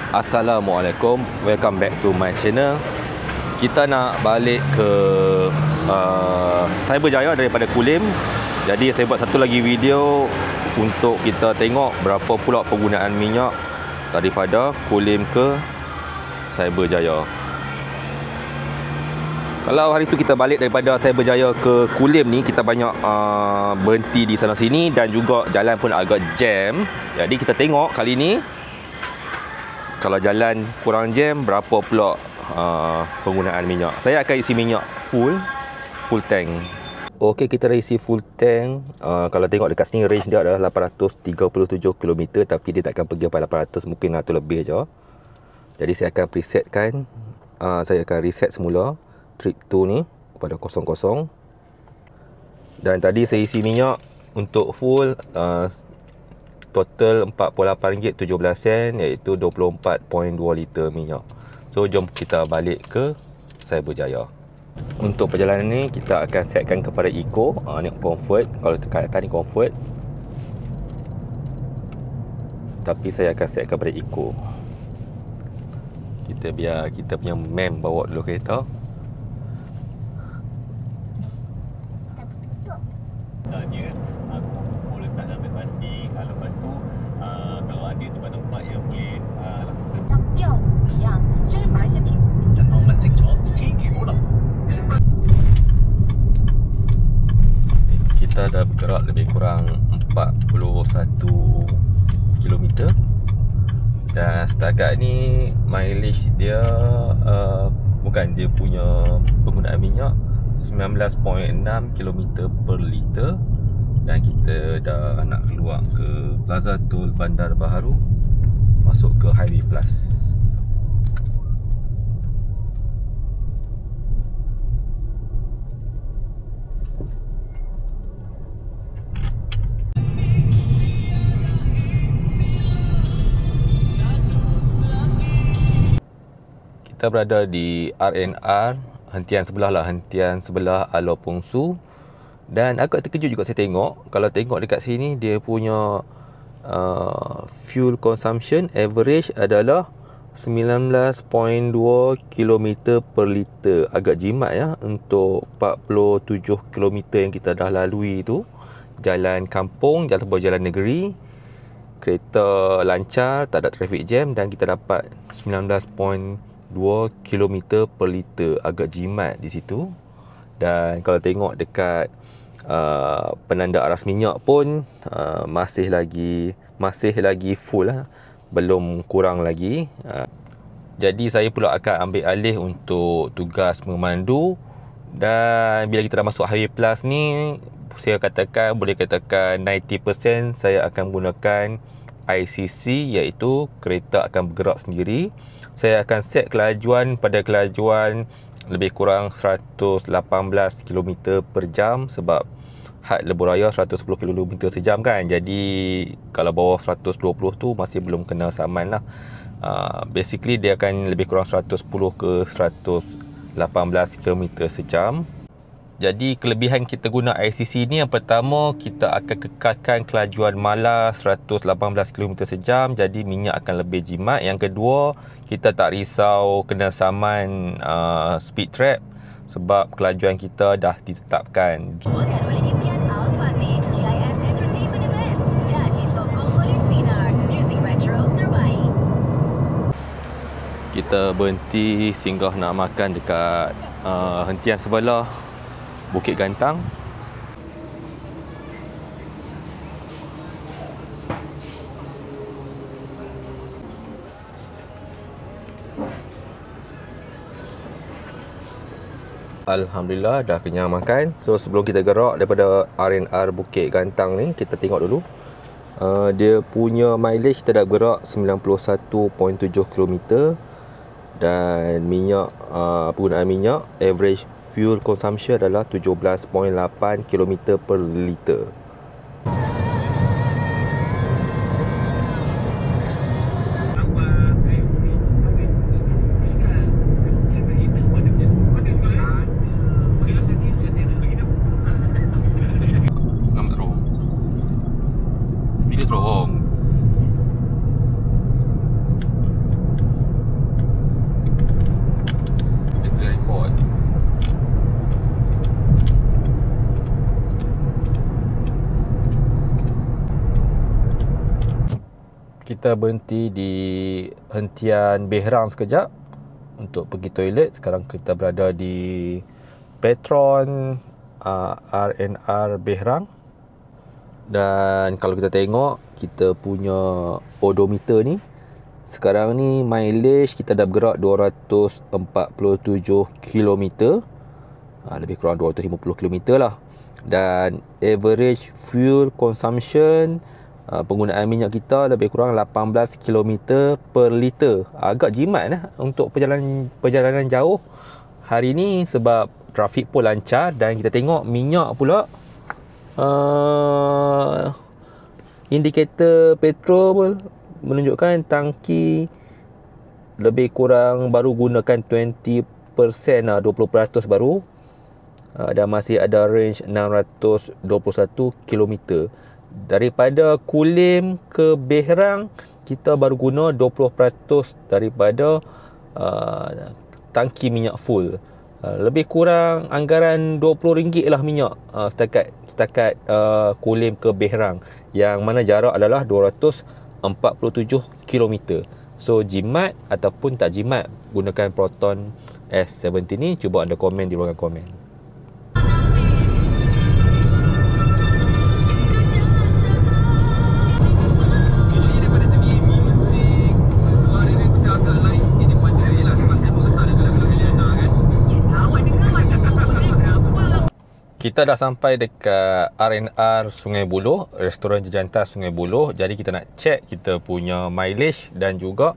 Assalamualaikum, welcome back to my channel. Kita nak balik ke Cyberjaya daripada Kulim. Jadi saya buat satu lagi video untuk kita tengok berapa pula penggunaan minyak daripada Kulim ke Cyberjaya. Kalau hari tu kita balik daripada Cyberjaya ke Kulim ni, kita banyak berhenti di sana sini dan juga jalan pun agak jam. Jadi kita tengok kali ni kalau jalan kurang jam, berapa pula penggunaan minyak. Saya akan isi minyak full tank. Okey, kita dah isi full tank. Kalau tengok dekat sini range dia adalah 837 km, tapi dia takkan pergi sampai 800, mungkin 100 lebih je. Jadi saya akan presetkan, saya akan reset semula trip 2 ni kepada 00. Dan tadi saya isi minyak untuk full total RM48.17, iaitu 24.2 liter minyak. So jom kita balik ke Cyberjaya. Untuk perjalanan ni kita akan setkan kepada eco. Ni comfort. Kalau tekan atas ni comfort, tapi saya akan set kepada eco. Kita biar kita punya mem bawa dulu kereta. Tanya aku letak dalam beg plastik. Lepas tu kalau ada tempat tempat yang boleh kita dah bergerak lebih kurang 41 km. Dan setakat ni mileage dia bukan, dia punya penggunaan minyak 19.6 km per liter. Dan kita dah nak keluar ke Plaza Tol Bandar Baharu, masuk ke Highway Plus. Kita berada di RNR, hentian sebelah Alor Pongsu. Dan agak terkejut juga saya tengok, kalau tengok dekat sini dia punya fuel consumption average adalah 19.2 km per liter. Agak jimat ya untuk 47 km yang kita dah lalui tu. Jalan kampung, jalan negeri, kereta lancar, tak ada traffic jam, dan kita dapat 19.2 km per liter. Agak jimat di situ. Dan kalau tengok dekat penanda aras minyak pun masih lagi full lah, belum kurang lagi. Jadi saya pula akan ambil alih untuk tugas memandu. Dan bila kita dah masuk Highway Plus ni, saya boleh katakan 90% saya akan menggunakan ICC, iaitu kereta akan bergerak sendiri. Saya akan set kelajuan pada kelajuan lebih kurang 118 km per jam, sebab had lebuh raya 110 km sejam kan. Jadi kalau bawah 120 tu masih belum kena saman lah. Basically dia akan lebih kurang 110 ke 118 km sejam. Jadi kelebihan kita guna ICC ni, yang pertama, kita akan kekalkan kelajuan malas 118 km sejam, jadi minyak akan lebih jimat. Yang kedua, kita tak risau kena saman speed trap, sebab kelajuan kita dah ditetapkan. Kita berhenti singgah nak makan dekat hentian sebelah Bukit Gantang. Alhamdulillah dah kenyang makan. So sebelum kita gerak daripada RNR Bukit Gantang ni, kita tengok dulu dia punya mileage. Kita dah gerak 91.7 km. Dan minyak, penggunaan minyak average fuel consumption adalah 17.8 km per liter. kita berhenti di hentian Behrang sekejap untuk pergi toilet. Sekarang kita berada di Petron R&R Behrang. Dan kalau kita tengok kita punya odometer ni, sekarang ni mileage kita dah bergerak 247 km, lebih kurang 250 km lah. Dan average fuel consumption, penggunaan minyak kita lebih kurang 18 km per liter. Agak jimat lah untuk perjalanan jauh hari ni sebab trafik pun lancar. Dan kita tengok minyak pula, indikator petrol pun menunjukkan tangki lebih kurang baru gunakan 20% lah, 20% baru. Dan masih ada range 621 km. Daripada Kulim ke Behrang kita baru guna 20% daripada tangki minyak full. Lebih kurang anggaran RM20 lah minyak setakat Kulim ke Behrang, yang mana jarak adalah 247 km. So jimat ataupun tak jimat gunakan Proton S70 ni? Cuba anda komen di ruangan komen. Kita dah sampai dekat R&R Sungai Buloh, restoran jejantas Sungai Buloh. Jadi kita nak check kita punya mileage dan juga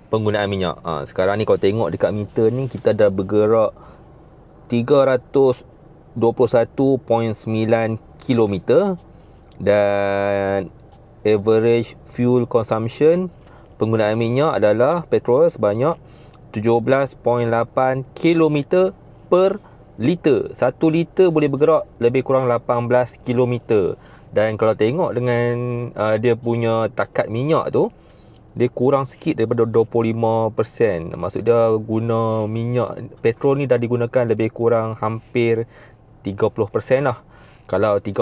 penggunaan minyak. Sekarang ni kalau tengok dekat meter ni, kita dah bergerak 321.9 km. Dan average fuel consumption, penggunaan minyak adalah petrol sebanyak 17.8 km per liter. 1 liter boleh bergerak lebih kurang 18 km. Dan kalau tengok dengan dia punya takat minyak tu, dia kurang sikit daripada 25%. Maksud dia guna minyak petrol ni dah digunakan lebih kurang hampir 30% lah. Kalau 30%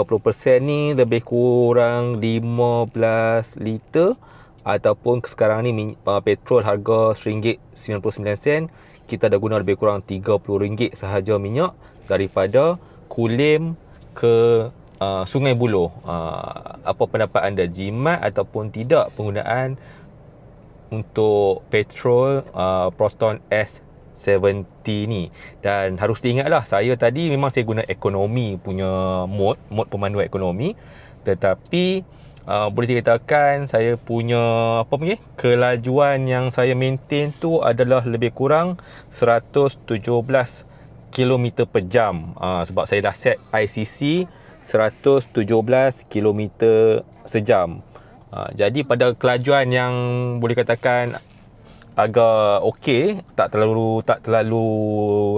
ni lebih kurang 15 liter, ataupun sekarang ni petrol harga RM1.99, kita dah guna lebih kurang RM30 sahaja minyak daripada Kulim ke Sungai Buloh. Apa pendapat anda? Jimat ataupun tidak penggunaan untuk petrol Proton S70 ni? Dan harus diingatlah, saya tadi memang saya guna ekonomi punya mode pemandu ekonomi, tetapi boleh dikatakan saya punya kelajuan yang saya maintain tu adalah lebih kurang 117 km per jam. Sebab saya dah set ICC 117 km sejam. Jadi pada kelajuan yang boleh katakan agak okey, tak terlalu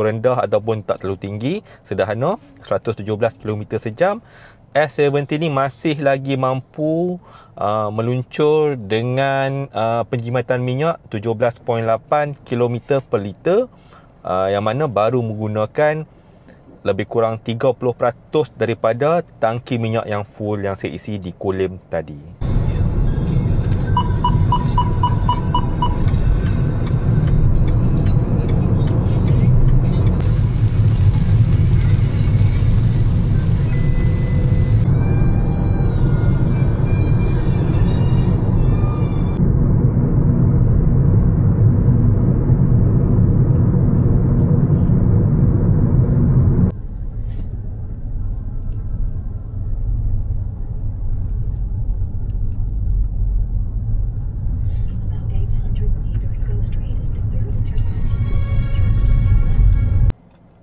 rendah ataupun tak terlalu tinggi, sederhana, 117 km sejam. S70 ni masih lagi mampu meluncur dengan penjimatan minyak 17.8 km per liter, yang mana baru menggunakan lebih kurang 30% daripada tangki minyak yang full yang saya isi di Kulim tadi.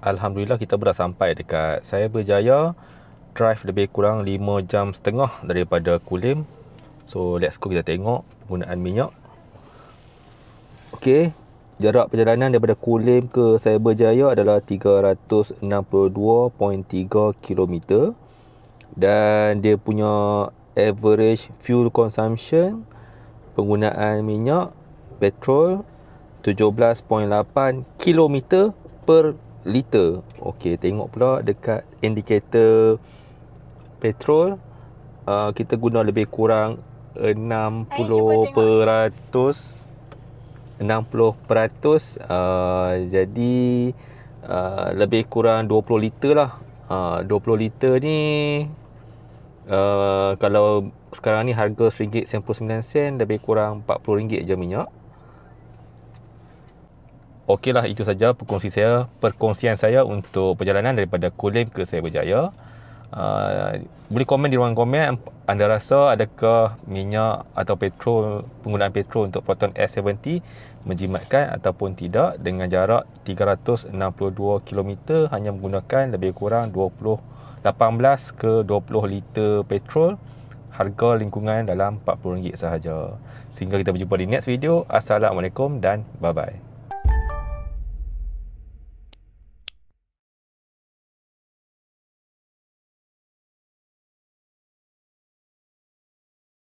Alhamdulillah kita dah sampai dekat Cyberjaya. Drive lebih kurang 5.5 jam daripada Kulim. So let's go, kita tengok penggunaan minyak. Okey, jarak perjalanan daripada Kulim ke Cyberjaya adalah 362.3 km. Dan dia punya average fuel consumption, penggunaan minyak petrol 17.8 km per liter. Okey, tengok pula dekat indikator petrol, kita guna lebih kurang 60%. 60%, jadi lebih kurang 20 liter lah. 20 liter ni kalau sekarang ni harga RM1.99, lebih kurang RM40 je minyak. Okeylah, itu saja perkongsian saya untuk perjalanan daripada Kulim ke Saya Berjaya. Boleh komen di ruang komen, anda rasa adakah minyak atau penggunaan petrol untuk Proton S70 menjimatkan ataupun tidak, dengan jarak 362 km hanya menggunakan lebih kurang 18 ke 20 liter petrol, harga lingkungan dalam RM40 sahaja. Sehingga kita berjumpa di next video. Assalamualaikum dan bye bye.